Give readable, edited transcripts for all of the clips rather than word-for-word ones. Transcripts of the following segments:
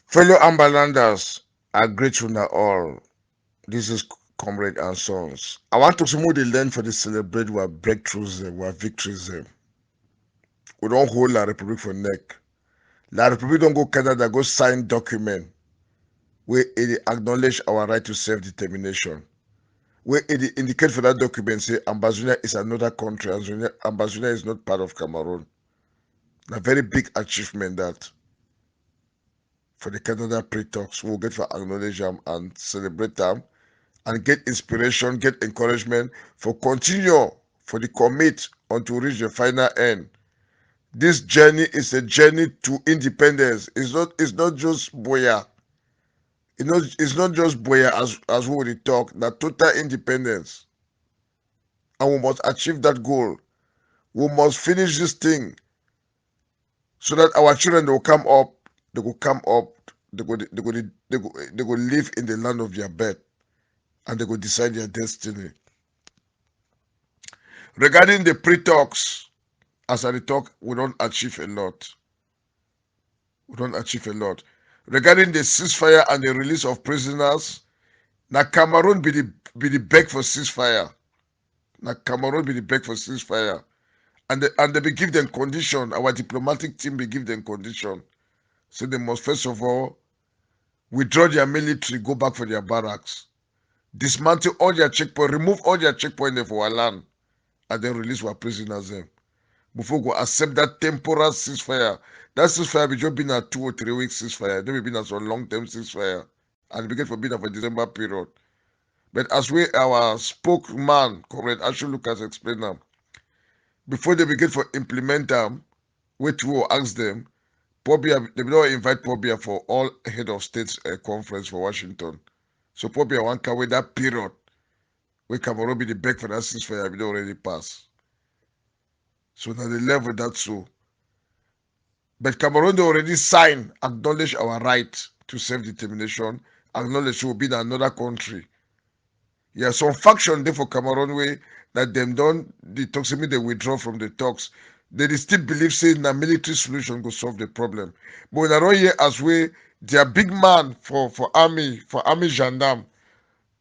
Fellow Ambalanders, I greet you now all. This is Comrade Ansons. I want to smooth the learn for the celebrate our breakthroughs, our victories. We don't hold La Republic for neck. La Republic don't go Canada, go sign document where it acknowledge our right to self-determination. Where it indicate for that document say Ambazonia is another country, Ambazonia is not part of Cameroon. A very big achievement that for the Canada pre-talks we'll get for acknowledge them and celebrate them and get inspiration, get encouragement for continue for the commit until reach the final end. This journey is a journey to independence. It's not just boya. It's not just boya as we already talk. That total independence, and we must achieve that goal. We must finish this thing so that our children will come up. They will come up. They go live in the land of their birth, and they go decide their destiny. Regarding the pre-talks, as I talk, we don't achieve a lot. We don't achieve a lot. Regarding the ceasefire and the release of prisoners, now Cameroon be the beg for ceasefire. Now Cameroon be the beg for ceasefire. And they be give them condition. Our diplomatic team be give them condition. So they must first of all withdraw their military, go back for their barracks, dismantle all their checkpoints, remove all their checkpoints for our land, and then release our prisoners them. Before we go accept that temporal ceasefire. That ceasefire be just been a 2 or 3 week ceasefire. Then we been a some long term ceasefire. And we get forbidden for December period. But as we our spokesman, Comrade Asu Lucas explained them, before they begin for implement them, which we will ask them, Pobia, they will not invite Pobia for all head of states conference for Washington. So Pobia one carry that period where Cameroon be the back for that ceasefire, we already pass. So now the level that's so. But Cameroon they already signed, acknowledge our right to self-determination, acknowledge we'll be in another country. Yeah, some faction there for Cameroon way that them don't the talks mean they withdraw from the talks. They still believe saying a military solution could solve the problem. But when I don't hear as way they are big man for army gendarme.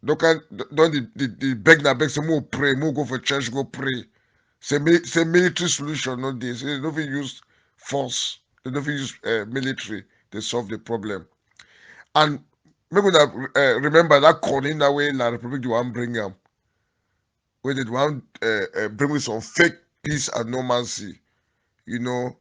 Don't the beg na beg say more pray, more go for church, go pray. Say military solution not this. They don't even use force. They don't even use military. They solve the problem. And maybe that remember that calling that way La Republic do want bring where they want bring with some fake peace and normalcy. You know,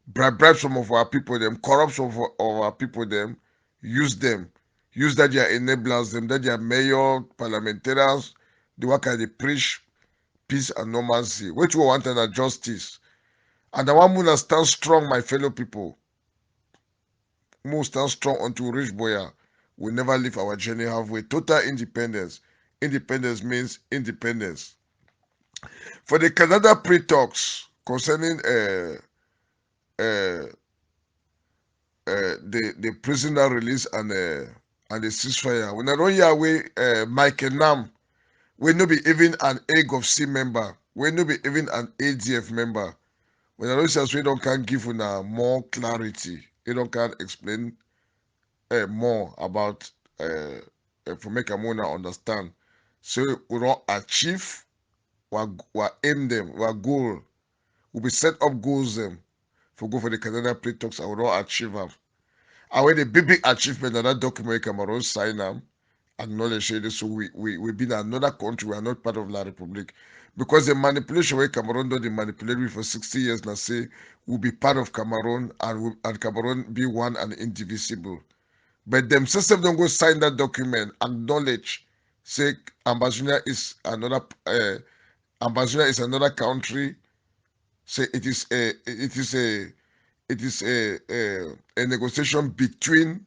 bribe some of our people them, corrupt some of our people them, use that they are enablers them, that they are mayor, parliamentarians, the work they preach peace and normalcy, which we want and justice. And the one who stand strong, my fellow people, who stand strong until we reach Boya. We never leave our journey halfway. Total independence. Independence means independence. For the Canada pre-talks concerning uh, the prisoner release and the ceasefire, when I don't hear we Michael Nnam, we no be even an AGovC member, we no be even an ADF member. When I don't say we don't can give una more clarity, we don't can explain more about for make a more understand. So we don't achieve what aim them, what goal. We be set up goals them for go for the Canada play talks and we don't achieve them. And when the big achievement that document Cameroon sign them, acknowledge it. So we been another country, we are not part of La Republic. Because the manipulation where Cameroon done the manipulate we for 60 years now say we'll be part of Cameroon and Cameroon be one and indivisible. But them system don't go sign that document, acknowledge, say Ambazonia is another country. Say it is a negotiation between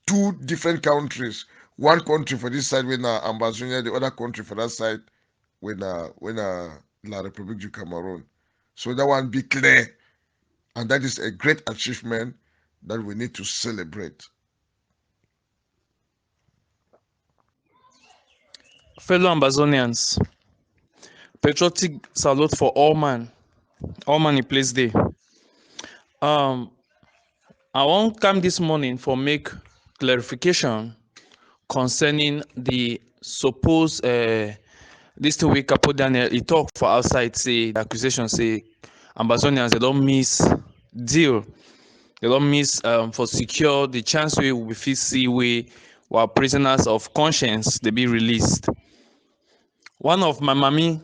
two different countries. One country for this side when Ambazonia, the other country for that side when La République du Cameroon. So that one be clear, and that is a great achievement that we need to celebrate. Fellow Ambazonians, patriotic salute for all man in place there. Um, I won't come this morning for make clarification concerning the supposed this thing wey Capo Daniel he talk for outside say the accusation say Ambazonians they don't miss deal, they don't miss for secure the chance wey we fit see wey while prisoners of conscience they be released. One of my mami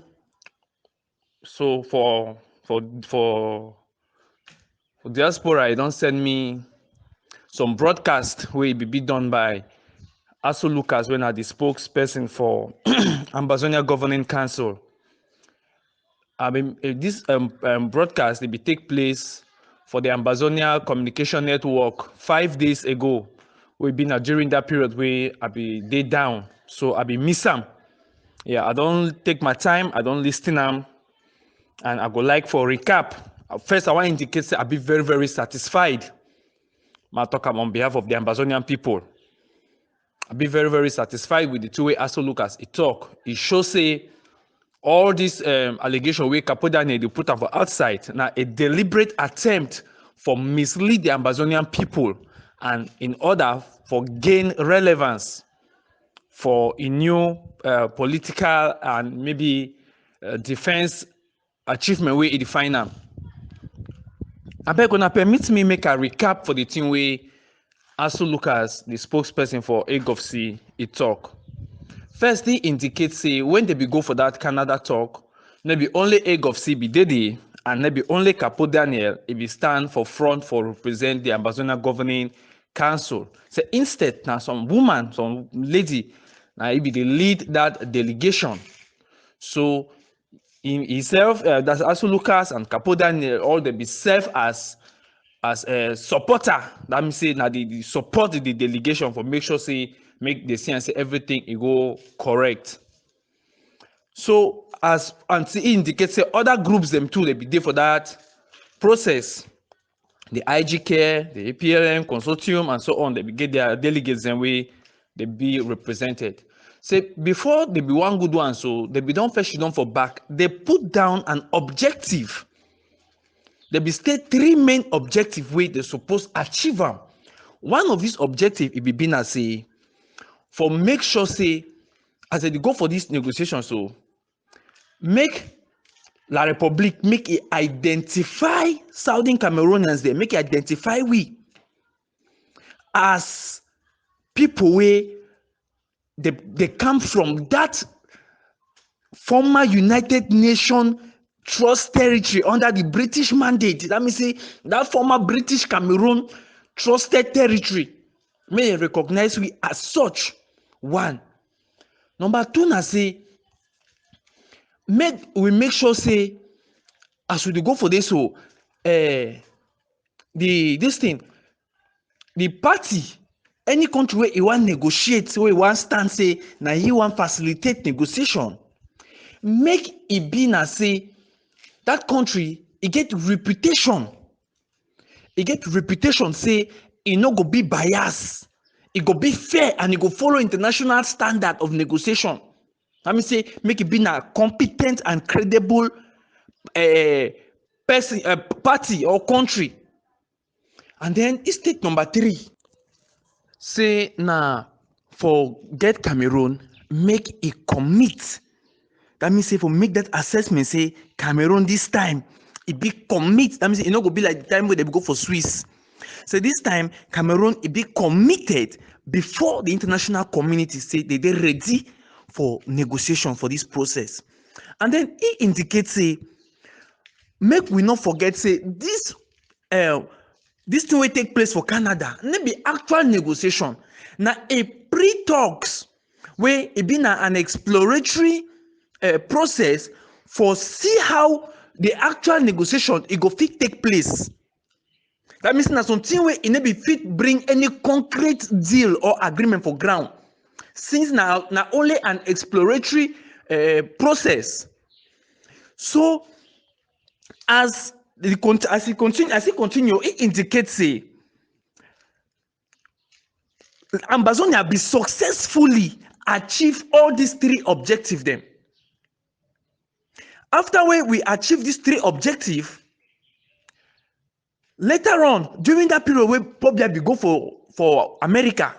so for diaspora he don send me some broadcast wey be done by Asu Lucas when na the spokesperson for Ambazonian Governing Council. I mean, this broadcast it be take place for the Ambazonia Communication Network 5 days ago. We been during that period where I be day down, so I be miss am. Yeah, I don't take my time. I don't listen am, and I go like for recap. First, I want to indicate say I be very satisfied. I talk on behalf of the Ambazonian people. I be very satisfied with the two way Asu Lucas he talk. He show say all this allegation wey Capo Daniel dey put am for outside na a deliberate attempt for mislead the Ambazonian people and in order for gain relevance for a new political and maybe defense achievement wey e define am. Abeg una permit me make a recap for the thing wey Asu Lucas, the spokesperson for AGovC, he talk. First, he indicates say when they be go for that Canada talk, maybe only AGovC be there, and maybe only Capo Daniel if he stand for front for represent the Ambazonian Governing Council. So instead, now some woman, some lady, now he be the lead that delegation. So himself, that's Asu Lucas and Capo Daniel, all they be serve as a supporter. That means say now they support the delegation for make sure say make the see and say everything it go correct. So as Auntie indicates, say other groups them too they be there for that process. The IG Care, the APLM, Consortium, and so on, they be get their delegates and way they be represented. Say before they be one good one, so they be don't fetch down for back. They put down an objective. They be state 3 main objective way they supposed achieve them. One of these objective it be been as say for make sure say as they go for this negotiation, so make La Republique make it identify Southern Cameroonians there, make it identify we as people where they come from that former United Nations Trust territory under the British mandate. That means say that former British Cameroon trusted territory may recognize we as such. One. Number two, na say make sure say as we go for this, so the party, any country where he want negotiate, where he want stand say now he want facilitate negotiation, make it be na say that country it get reputation. It get reputation say it no go be bias, it go be fair, and it go follow international standard of negotiation. Let me say make it be a competent and credible person, party or country. And then state number 3 say now for get Cameroon make it commit. That means say for make that assessment say Cameroon this time it be commit. That means it not go be like the time where they go for Swiss. So this time Cameroon it be committed before the international community say they ready for negotiation for this process. And then he indicates say make we not forget say this thing will take place for Canada maybe actual negotiation. Now a pre-talks where it be an exploratory process for see how the actual negotiation it go fit take place. That means na something where it be fit bring any concrete deal or agreement for ground. Since now only an exploratory process. So as he continue, it indicates say Ambazonia be successfully achieve all these 3 objectives them. After we achieve these 3 objectives, Later on, during that period wey Paul Biya be go for America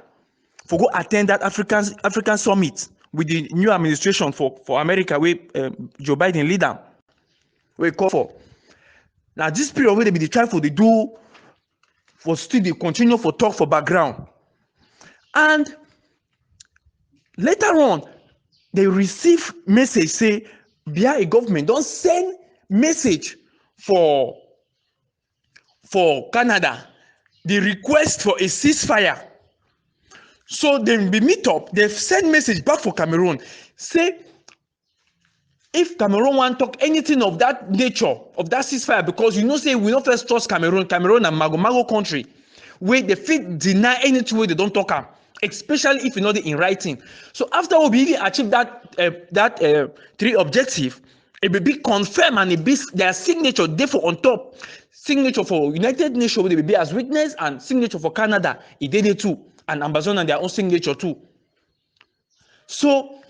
for go attend that African summit with the new administration for America wey Joe Biden lead am, wey call for. Na this period wey they be dey try for dey do for still dey continue for talk for background. And later on, they receive message say Biya government don send message for Canada, the request for a ceasefire. So dem be meet up, they send message back for Cameroon, say if Cameroon wan talk anything of that nature, of that ceasefire, because you know say we no first trust Cameroon na mago country, wey dey fit deny anything wey they don talk am, especially if e no dey in writing. So after we even achieve that three objective, e be confirm and e be their signature dey for on top, signature for United Nations wey dey be as witness, and signature for Canada e dey there too, and Ambazonians their own signature too. So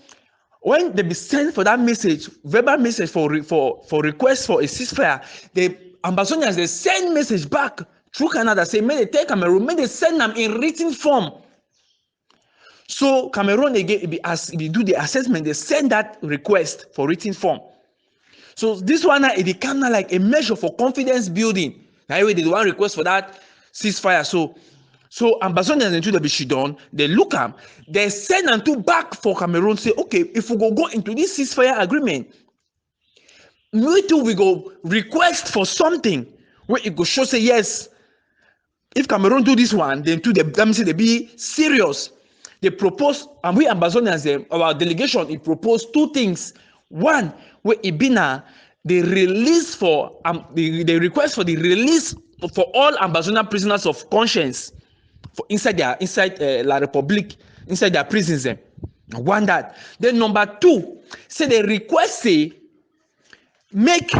when they be sent for that message, verbal message for request for a ceasefire, the Ambazonians they send message back through Canada say may they take Cameroon, may they send them in written form. So Cameroon again, as they do the assessment, they send that request for written form. So this one now it kind of like a measure for confidence building. Now they do one request for that ceasefire. So Ambazonians into the Bishidon, they look at, they send them to back for Cameroon, say, okay, if we go into this ceasefire agreement, we too we go request for something where it go show say yes. If Cameroon do this one, then too let me say they be serious. They propose, and we Ambazonians, our delegation, it proposed two things. One, where it be now the release for the request for the release for all Ambazonian prisoners of conscience for inside La Republique, inside their prisons. One that. Then number two, say the request say make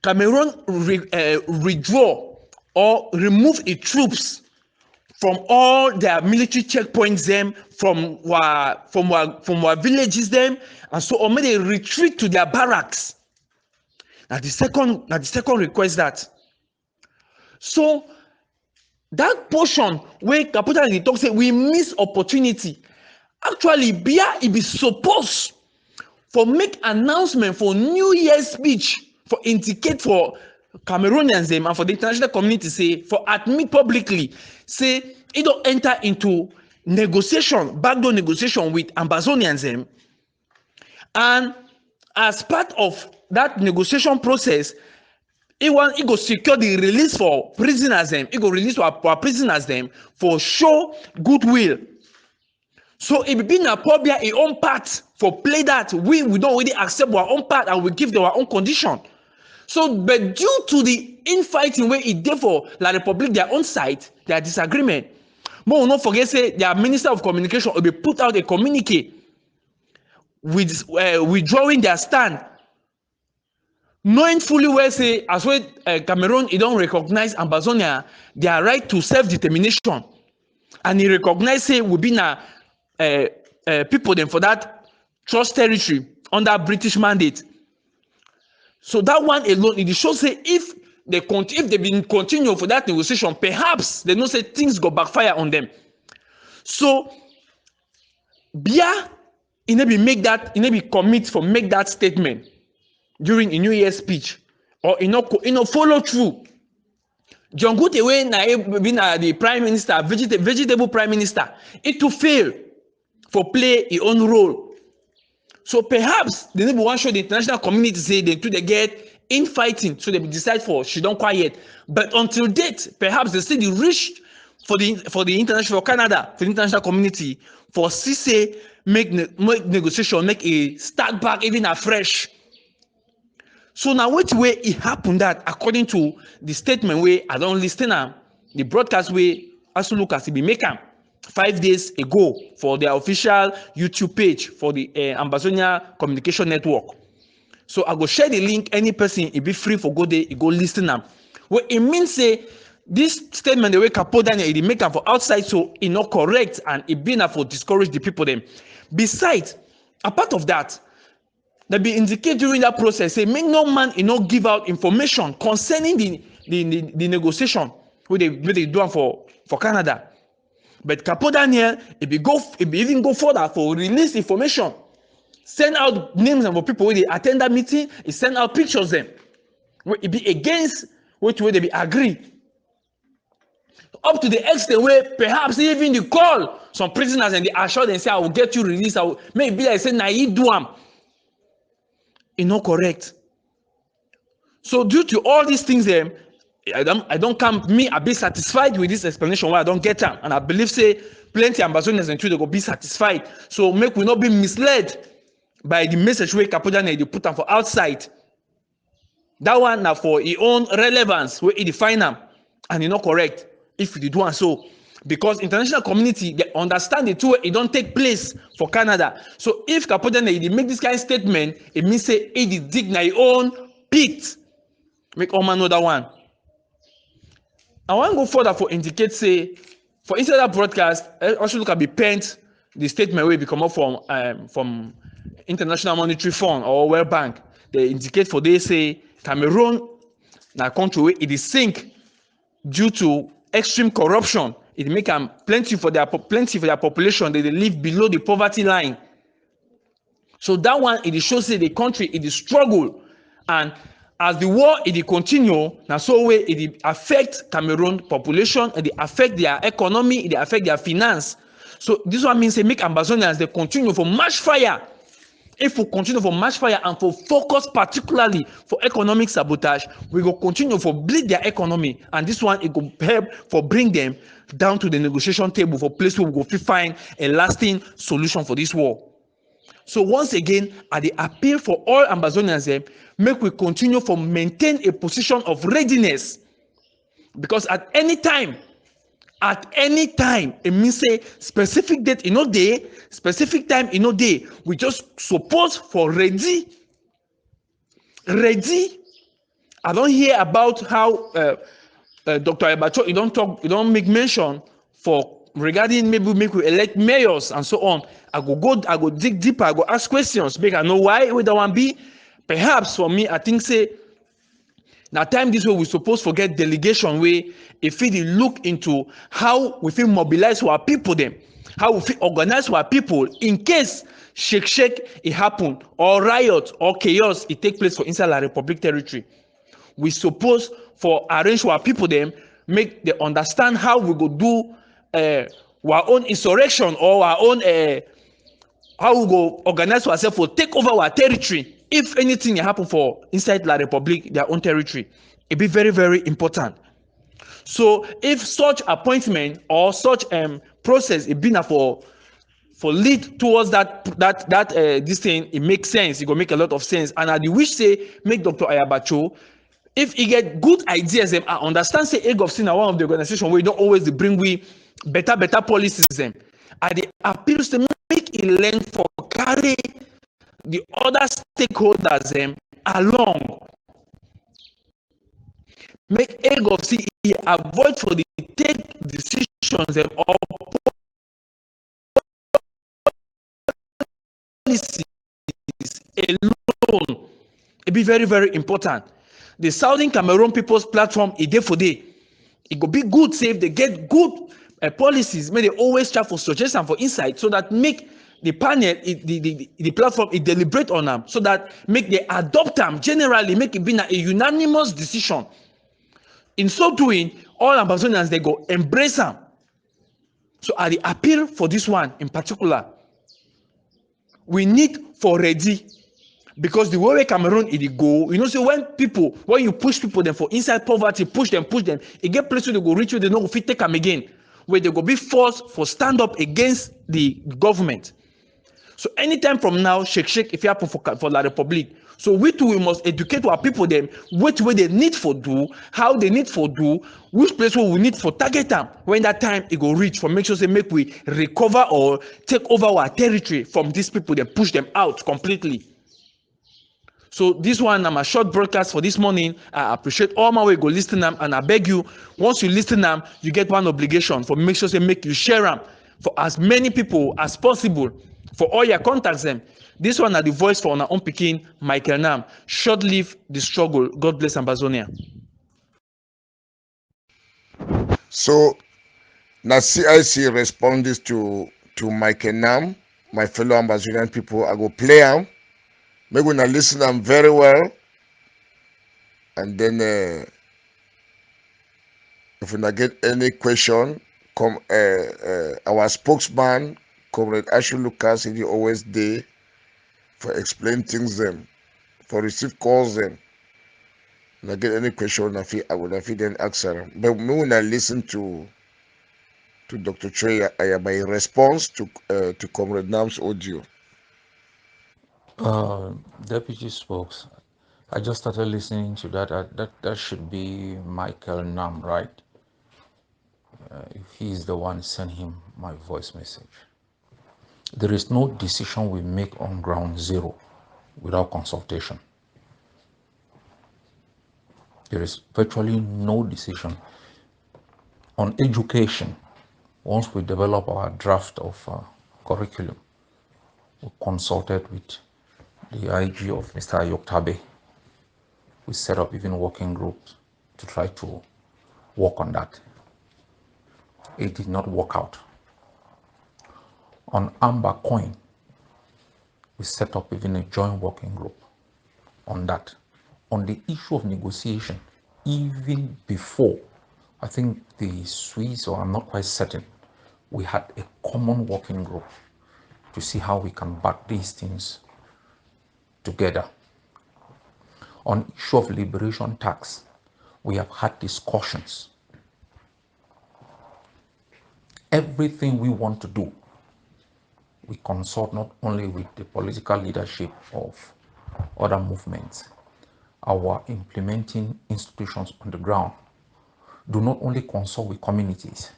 Cameroon withdraw or remove its troops from all their military checkpoints them, from our villages them, and so on, may they retreat to their barracks. Now the second request that. So that portion where Capo Daniel talk say we miss opportunity. Actually, Biya it be supposed for make announcement for New Year's speech for indicate for Cameroonians and for the international community, say for admit publicly, say it don't enter into negotiation, backdoor negotiation with Ambazonians, and as part of that negotiation process, it go secure the release for prisoners it go release our prisoners for show goodwill. So it be na Pobia a own part for play that we don't really accept our own part and we give them our own condition. So, but due to the infighting where it did for La Republique, their own side, their disagreement, but we not forget say their Minister of Communication will be put out a communique with withdrawing their stand, knowing fully well say as well Cameroon it don't recognize Ambazonia their right to self-determination, and he recognize say we be na people them for that trust territory under British mandate. So that one alone, it shows say if they been continue for that negotiation, perhaps they know say things go backfire on them. So Biya, he be commit for make that statement during a New Year speech, or follow through. John Gutewe na the prime minister, vegetable prime minister, it to fail for play his own role. So perhaps they never want to show the international community say they get infighting, so they decide for she don't quiet. But until date, perhaps they still reached for the international, for Canada, for the international community, for CC make negotiation, make a start back even afresh. So now which way it happened that according to the statement where I don't listen the broadcast way Asu Lucas be make 5 days ago for their official YouTube page for the Ambazonia Communication Network. So I go share the link. Any person it be free for go there, go listen them. Well, it means say this statement the way Capo Daniel it make them for outside, so it not correct and it be enough for discourage the people them. Besides, a part of that, they be indicate during that process say make no man not give out information concerning the negotiation where they do am for Canada. But Capo Daniel, if he even go further for release information, send out names of people where they attend that meeting, he send out pictures them. Where it be against which way they be agree. Up to the extent where perhaps even they call some prisoners and they assure them say, I will get you released. Maybe I say, nah, you do am. It's not correct. So due to all these things, I don't come, me, I be satisfied with this explanation why I don't get them. And I believe say plenty Ambazonians and they go be satisfied. So make we not be misled by the message where Capo Daniel they put them for outside. That one now for his own relevance where he define them and it's not correct if you do one so. Because international community they understand the two it don't take place for Canada. So if Capo Daniel they make this kind of statement, it means say he dig na his own pit. Make all man know that one. I want to go further for indicate say for inside that broadcast, also look at the pent the statement where it come up from International Monetary Fund or World Bank. They indicate for they say Cameroon na country where it is sink due to extreme corruption. It make them plenty for their population. They live below the poverty line. So that one it shows say the country it is struggle, and as the war it continue, now so way it affect Cameroon population and it affect their economy, it affect their finance. So this one means they make Ambazonians they continue for match fire. If we continue for match fire and for focus particularly for economic sabotage, we go continue for bleed their economy, and this one it go help for bring them down to the negotiation table for place where we go find a lasting solution for this war. So once again, I dey appeal for all Ambazonians make we continue for maintain a position of readiness, because at any time, it means say specific date e no dey, specific time e no dey. We just suppose for ready. I don't hear about how Dr. Abacho he don't make mention for regarding maybe make we elect mayors and so on. I go dig deeper, I go ask questions, make I know why would that one be. Perhaps for me, I think say now time this way we suppose forget delegation way if we look into how we feel mobilize our people them, how we feel organize our people in case shake it happen or riot or chaos it take place for inside La Republic territory. We suppose for arrange our people them, make they understand how we go do our own insurrection or our own how we go organize ourselves for take over our territory. If anything happen for inside La Republic, their own territory, it be very, very important. So if such appointment or such process it be for lead towards that this thing, it makes sense. It go make a lot of sense. And I wish say make Dr. Ayabacho, if he get good ideas, I understand say AGovC na one of the organization where you don't always bring we better policies them. And the appeals to make it learn for carry the other stakeholders along. Make AGovC avoid for the take decisions or policies alone. It be very, very important. The Southern Cameroon People's Platform is there for day. It could be good say if they get good policies, may they always try for suggestion for insight so that make the panel, the platform, it deliberate on them so that make they adopt them generally, make it be a unanimous decision. In so doing, all Ambazonians they go embrace them. So I appeal for this one in particular. We need for ready, because the way Cameroon it go, you know, so when you push people them for inside poverty, push them, it get place where they go reach you, they no go fit take them again, where they go be forced for stand up against the government. So anytime from now, shake if you happen for La Republic. So we must educate our people them which way they need for do, how they need for do, which place where we need for target them when that time it go reach for make sure they make we recover or take over our territory from these people, they push them out completely. So this one, I'm a short broadcast for this morning. I appreciate all my way go listen them, and I beg you, once you listen them, you get one obligation for make sure they make you share them for as many people as possible. For all your contacts them. This one are the voice for our own Pekin, Michael Nnam. Short live the struggle. God bless Ambazonia. So now CIC responds to Michael Nnam, my fellow Ambazonian people. I go play them. Maybe when I listen them very well, and then if we not get any question, come our spokesman, Comrade Asu Lucas, he always there for explain things them, for receive calls them. When I get any question, I would have then answer. But me when I listen to Dr. Trey, my response to Comrade Nam's audio. Uh, Deputy Spokes, I just started listening to that. That should be Michael Nnam, right? If he's the one, send him my voice message. There is no decision we make on ground zero without consultation. There is virtually no decision on education. Once we develop our draft of curriculum, we consulted with the IG of Mr. Ayoktabe. We set up even working groups to try to work on that. It did not work out. On Amber Coin, we set up even a joint working group on that. On the issue of negotiation, even before, I think the Swiss, or I'm not quite certain, we had a common working group to see how we can back these things together. On issue of liberation tax, we have had discussions. Everything we want to do, we consult not only with the political leadership of other movements, our implementing institutions on the ground do not only consult with communities,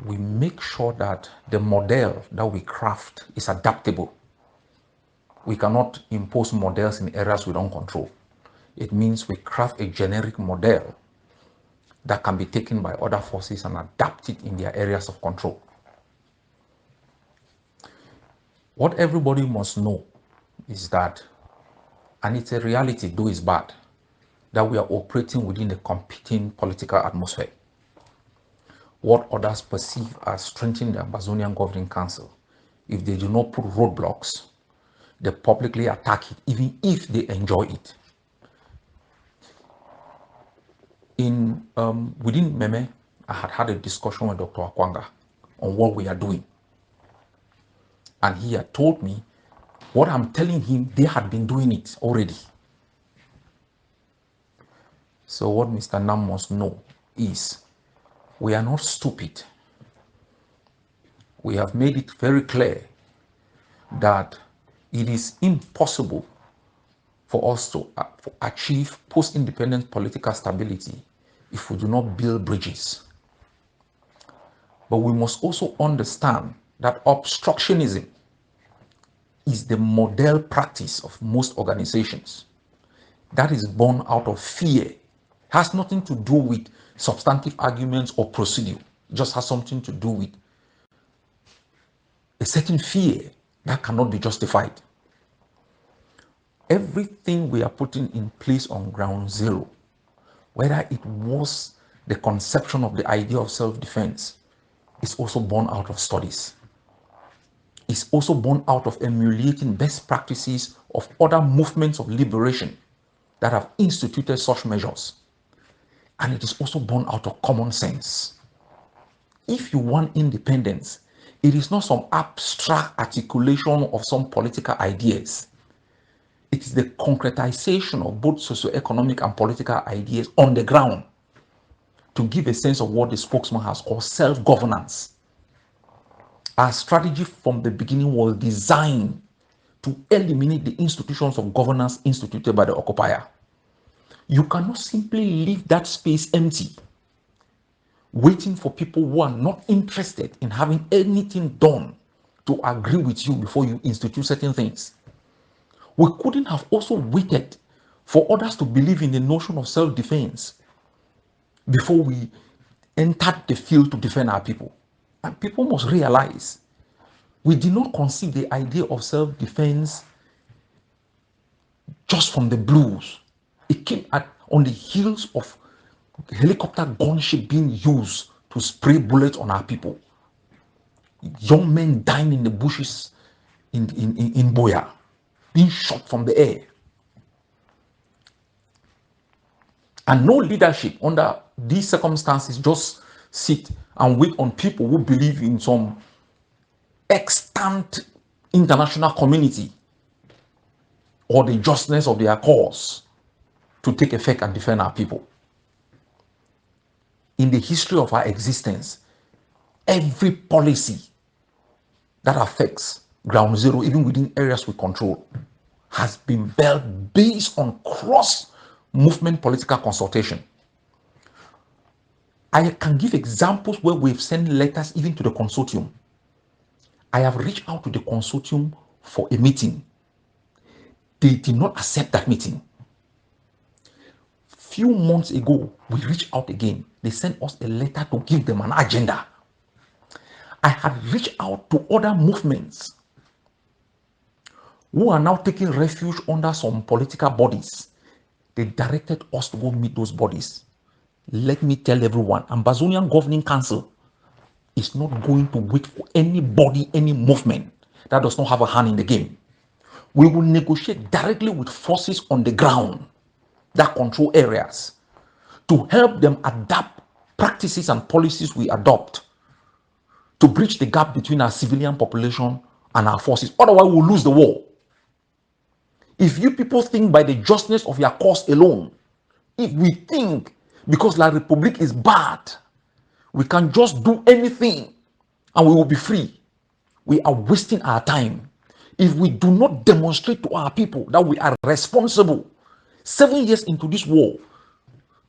we make sure that the model that we craft is adaptable. We cannot impose models in areas we don't control. It means we craft a generic model that can be taken by other forces and adapt it in their areas of control. What everybody must know is that, and it's a reality, though it's bad, that we are operating within a competing political atmosphere. What others perceive as strengthening the Ambazonian Governing Council, if they do not put roadblocks, they publicly attack it, even if they enjoy it. Within Meme, I had a discussion with Dr. Akwanga on what we are doing. And he had told me what I'm telling him, they had been doing it already. So what Mr. Nnam must know is we are not stupid. We have made it very clear that it is impossible for us to achieve post-independent political stability if we do not build bridges. But we must also understand that obstructionism is the model practice of most organizations. That is born out of fear. It has nothing to do with substantive arguments or procedure. It just has something to do with a certain fear that cannot be justified. Everything we are putting in place on ground zero, whether it was the conception of the idea of self-defense, is also born out of studies. It's also born out of emulating best practices of other movements of liberation that have instituted such measures. And it is also born out of common sense. If you want independence, it is not some abstract articulation of some political ideas. It is the concretization of both socioeconomic and political ideas on the ground to give a sense of what the spokesman has called self-governance. Our strategy from the beginning was designed to eliminate the institutions of governance instituted by the occupier. You cannot simply leave that space empty, waiting for people who are not interested in having anything done to agree with you before you institute certain things. We couldn't have also waited for others to believe in the notion of self-defense before we entered the field to defend our people. And people must realize we did not conceive the idea of self-defense just from the blues. It came on the heels of helicopter gunship being used to spray bullets on our people, young men dying in the bushes in Boya, being shot from the air, and no leadership under these circumstances, just sit and wait on people who believe in some extant international community or the justness of their cause to take effect and defend our people. In the history of our existence, every policy that affects ground zero, even within areas we control, has been built based on cross movement political consultation. I can give examples where we've sent letters even to the consortium. I have reached out to the consortium for a meeting. They did not accept that meeting. Few months ago, we reached out again. They sent us a letter to give them an agenda. I had reached out to other movements who are now taking refuge under some political bodies. They directed us to go meet those bodies. Let me tell everyone, Ambazonian Governing Council is not going to wait for anybody, any movement that does not have a hand in the game. We will negotiate directly with forces on the ground that control areas to help them adapt practices and policies we adopt to bridge the gap between our civilian population and our forces. Otherwise, we'll lose the war. If you people think by the justness of your cause alone, if we think because La Republique is bad, we can just do anything and we will be free, we are wasting our time. If we do not demonstrate to our people that we are responsible 7 years into this war,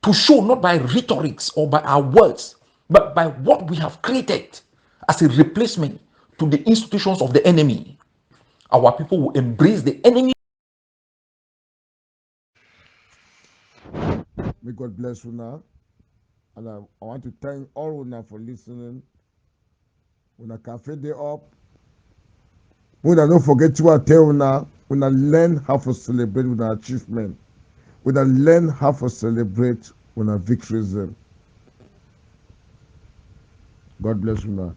to show not by rhetorics or by our words, but by what we have created as a replacement to the institutions of the enemy, our people will embrace the enemy. May God bless you now. And I want to thank all now for listening. When I cafe day up, when I don't forget to tell now, when I learn how to celebrate with our achievement, when I learn how to celebrate when our victories. God bless you now.